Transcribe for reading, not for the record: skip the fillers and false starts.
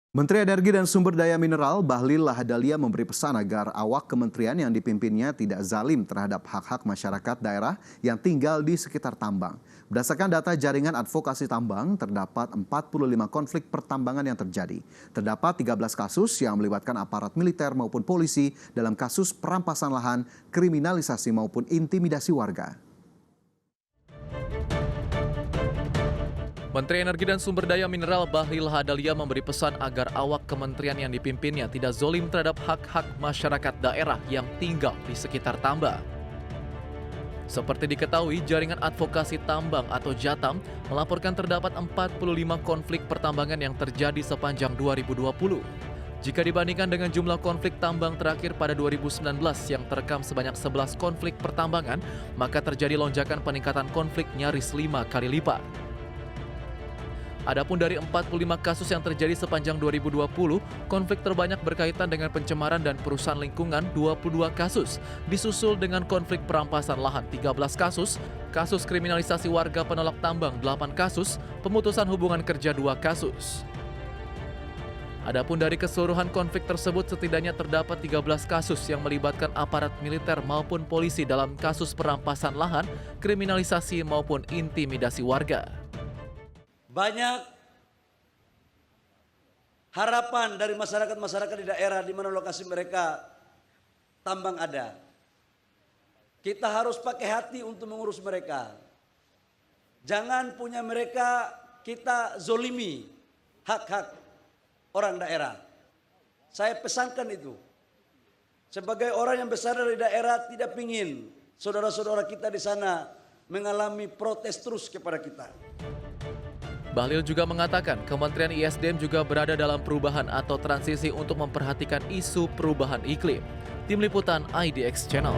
Menteri Energi dan Sumber Daya Mineral Bahlil Lahadalia memberi pesan agar awak kementerian yang dipimpinnya tidak zalim terhadap hak-hak masyarakat daerah yang tinggal di sekitar tambang. Berdasarkan data jaringan advokasi tambang, terdapat 45 konflik pertambangan yang terjadi. Terdapat 13 kasus yang melibatkan aparat militer maupun polisi dalam kasus perampasan lahan, kriminalisasi maupun intimidasi warga. Menteri Energi dan Sumber Daya Mineral Bahlil Lahadalia memberi pesan agar awak kementerian yang dipimpinnya tidak zolim terhadap hak-hak masyarakat daerah yang tinggal di sekitar tambang. Seperti diketahui, Jaringan Advokasi Tambang atau JATAM melaporkan terdapat 45 konflik pertambangan yang terjadi sepanjang 2020. Jika dibandingkan dengan jumlah konflik tambang terakhir pada 2019 yang terekam sebanyak 11 konflik pertambangan, maka terjadi lonjakan peningkatan konflik nyaris 5 kali lipat. Adapun dari 45 kasus yang terjadi sepanjang 2020, konflik terbanyak berkaitan dengan pencemaran dan perusahaan lingkungan 22 kasus, disusul dengan konflik perampasan lahan 13 kasus, kasus kriminalisasi warga penolak tambang 8 kasus, pemutusan hubungan kerja 2 kasus. Adapun dari keseluruhan konflik tersebut setidaknya terdapat 13 kasus yang melibatkan aparat militer maupun polisi dalam kasus perampasan lahan, kriminalisasi maupun intimidasi warga. Banyak harapan dari masyarakat-masyarakat di daerah di mana lokasi mereka tambang ada. Kita harus pakai hati untuk mengurus mereka. Jangan punya mereka kita zolimi hak-hak orang daerah. Saya pesankan itu. Sebagai orang yang besar dari daerah tidak ingin saudara-saudara kita di sana mengalami protes terus kepada kita. Bahlil juga mengatakan Kementerian ISDM juga berada dalam perubahan atau transisi untuk memperhatikan isu perubahan iklim. Tim Liputan IDX Channel.